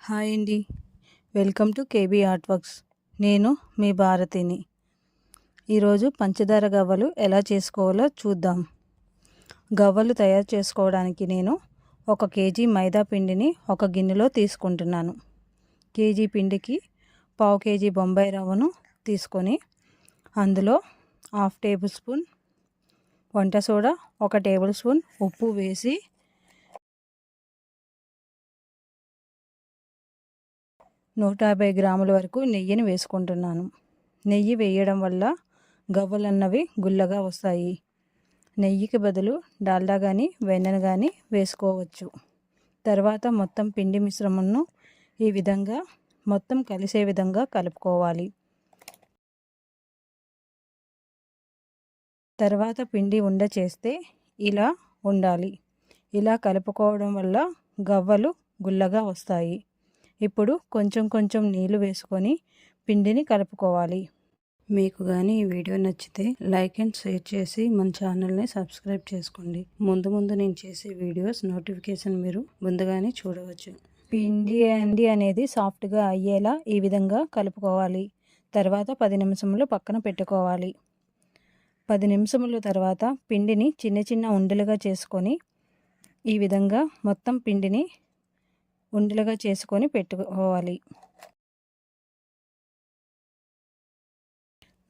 Hi అండి. Welcome to KB art works. నేను మీ భారతిని. ఈరోజు పంచదార గవ్వలు ఎలా చేసుకోవాలో చూద్దాం. గవ్వలు తయారు చేసుకోవడానికి నేను 1 కేజీ మైదా పిండిని ఒక గిన్నెలో తీసుకుంటున్నాను. కేజీ పిండికి 1/2 కేజీ బొంబాయి రవ్వను తీసుకొని అందులో 1/2 టేబుల్ స్పూన్ వంట సోడా, 1 టేబుల్ స్పూన్ ఉప్పు వేసి 150 గ్రాముల వరకు నెయ్యిని వేసుకుంటున్నాను. నెయ్యి వేయడం వల్ల గవ్వలన్నవి గుల్లగా వస్తాయి. నెయ్యికి బదులు డాల్డా కానీ వెన్నను కానీ వేసుకోవచ్చు. తర్వాత మొత్తం పిండి మిశ్రమంను ఈ విధంగా మొత్తం కలిసే విధంగా కలుపుకోవాలి. తర్వాత పిండి ఉండ చేస్తే ఇలా ఉండాలి. ఇలా కలుపుకోవడం వల్ల గవ్వలు గుల్లగా వస్తాయి. ఇప్పుడు కొంచెం కొంచెం నీళ్లు వేసుకొని పిండిని కలుపుకోవాలి. మీకు కానీ ఈ వీడియో నచ్చితే లైక్ అండ్ షేర్ చేసి మన ఛానల్ని సబ్స్క్రైబ్ చేసుకోండి. ముందు నేను చేసే వీడియోస్ నోటిఫికేషన్ మీరు ముందుగానే చూడవచ్చు. పిండి అనేది సాఫ్ట్గా అయ్యేలా ఈ విధంగా కలుపుకోవాలి. తర్వాత 10 నిమిషములు పక్కన పెట్టుకోవాలి. 10 నిమిషముల తర్వాత పిండిని చిన్న చిన్న ఉండలుగా చేసుకొని ఈ విధంగా మొత్తం పిండిని ఉండలుగా చేసుకొని పెట్టుకోవాలి.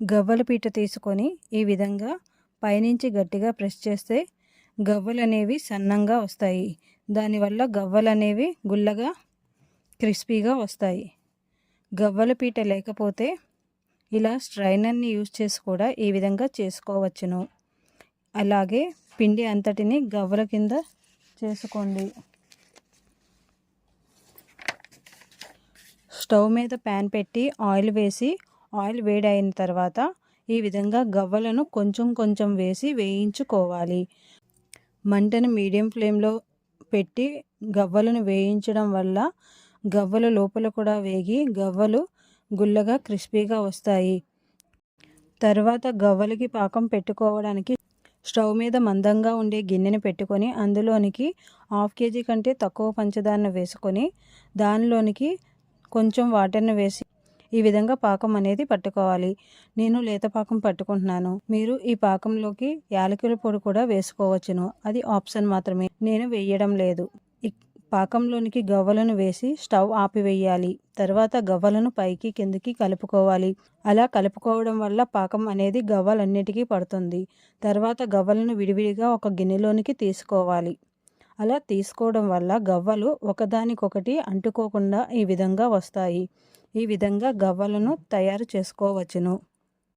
గవ్వల పీట తీసుకొని ఈ విధంగా పైనుంచి గట్టిగా ప్రెస్ చేస్తే గవ్వలు అనేవి సన్నంగా వస్తాయి. దానివల్ల గవ్వలు అనేవి గుల్లగా క్రిస్పీగా వస్తాయి. గవ్వల పీట లేకపోతే ఇలా స్ట్రైనర్ని యూజ్ చేసి కూడా ఈ విధంగా చేసుకోవచ్చును. అలాగే పిండి అంతటిని గవ్వల కింద చేసుకోండి. స్టవ్ మీద ప్యాన్ పెట్టి ఆయిల్ వేసి ఆయిల్ వేడైన తర్వాత ఈ విధంగా గవ్వలను కొంచెం కొంచెం వేసి వేయించుకోవాలి. మంటను మీడియం ఫ్లేమ్లో పెట్టి గవ్వలను వేయించడం వల్ల గవ్వలు లోపల కూడా వేగి గవ్వలు గుల్లగా క్రిస్పీగా వస్తాయి. తర్వాత గవ్వలకి పాకం పెట్టుకోవడానికి స్టవ్ మీద మందంగా ఉండే గిన్నెని పెట్టుకొని అందులోనికి 1/2 కేజీ కంటే తక్కువ పంచదారను వేసుకొని దానిలోనికి కొంచెం వాటర్ని వేసి ఈ విధంగా పాకం అనేది పట్టుకోవాలి. నేను లేత పాకం పట్టుకుంటున్నాను. మీరు ఈ పాకంలోకి యాలకుల పొడి కూడా వేసుకోవచ్చును. అది ఆప్షన్ మాత్రమే. నేను వేయడం లేదు. ఈ పాకంలోనికి గవ్వలను వేసి స్టవ్ ఆపివేయాలి. తర్వాత గవ్వలను పైకి కిందికి కలుపుకోవాలి. అలా కలుపుకోవడం వల్ల పాకం అనేది గవ్వలన్నిటికీ పడుతుంది. తర్వాత గవ్వలను విడివిడిగా ఒక గిన్నెలోనికి తీసుకోవాలి. అలా తీసుకోవడం వల్ల గవ్వలు ఒకదానికొకటి అంటుకోకుండా ఈ విధంగా వస్తాయి. ఈ విధంగా గవ్వలను తయారు చేసుకోవచ్చును.